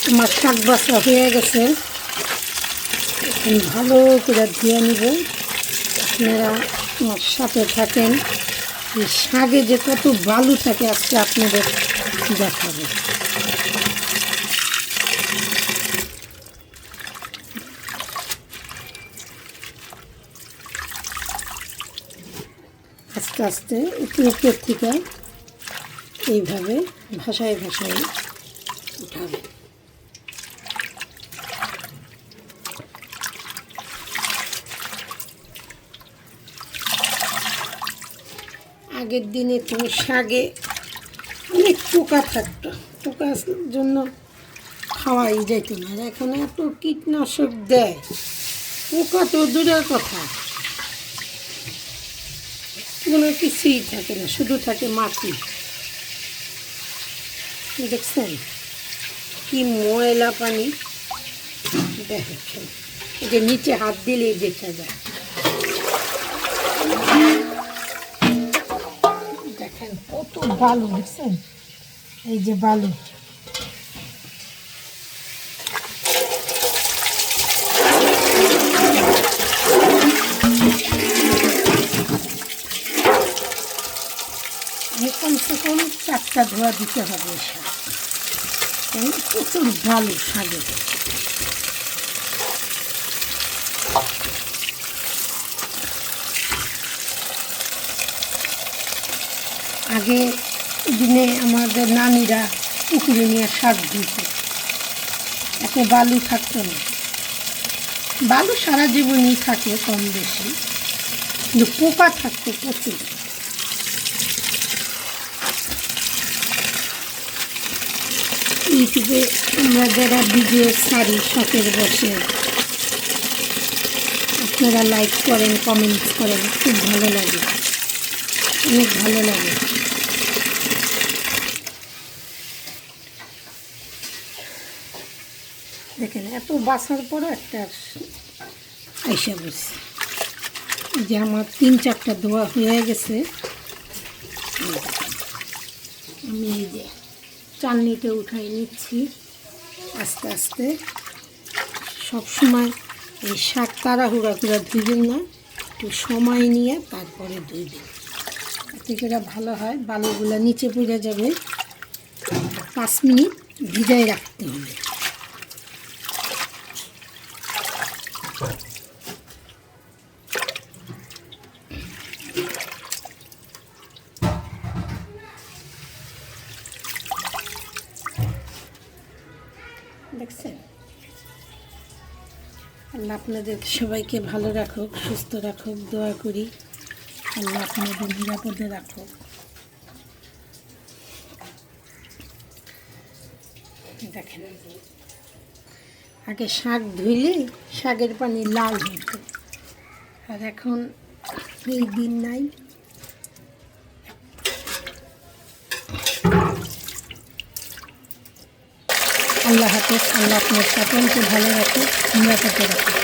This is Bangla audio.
আমার শাক বাছা হয়ে গেছে, এখন ভালো করে ধুয়ে নিব। আপনারা আমার সাথে থাকেন, এই শাকে যে কত বালু থাকে আজকে আপনাদের দেখাবো। আস্তে আস্তে উপর থেকে এইভাবে ভাসায় ভাসায় উঠাবে। আগের দিনে তো শাকে অনেক পোকা থাকতো, পোকার জন্য খাওয়াই যেত না। এখন এত কীটনাশক দেয়, পোকা তো দূরের কথা, কোনো কিছুই থাকে না, শুধু থাকে মাটি। দেখছেন কি ময়লা পানি, দেখেন এই যে নিচে হাত দিলেই দেখা যায়। দেখেন কত বালু, দেখছেন এই যে বালু। কমসে কম 4টা ধোয়া দিতে হবে শাক, কারণ প্রচুর ভালো শাকে। আগে দিনে আমাদের নানিরা পুকুরে নিয়ে শাক ধুত, এত বালু থাকতো না। বালু সারা জীবনই থাকে কম বেশি, কিন্তু পোকা থাকতো প্রচুর। ইউটিউবে আমরা যারা ভিডিও ছাড়ি শখের বসে, আপনারা লাইক করেন, কমেন্টস করেন, খুব ভালো লাগে, অনেক ভালো লাগে। দেখেন এত বাছার পরে একটা আইসা বসে, যে আমার 3-4টা ধোয়া হয়ে গেছে। আমি এই যে চালনিতে উঠাই নিচ্ছি আস্তে আস্তে। সবসময় এই শাক তাড়াহুড়া করে ধুইবেন না, একটু সময় নিয়ে তারপরে ধুইবেন, এতে করে ভালো হয়। বালুগুলো নিচে পড়ে যাবে। 5 মিনিট ভিজায় রাখতে হবে। দেখছেন, আল্লাহ আপনাদের সবাইকে ভালো রাখুক, সুস্থ রাখুক, দোয়া করি আল্লাহ আপনাদের নিরাপদে রাখুক। দেখেন আগে শাক ধুইলে শাকের পানি লাল হতো, আর এখন এই দিন নাই। আল্লাহ হাফেজ। আল্লাহ আপনার সকলকে ভালো রাখুক, নিরাপদে রাখুক।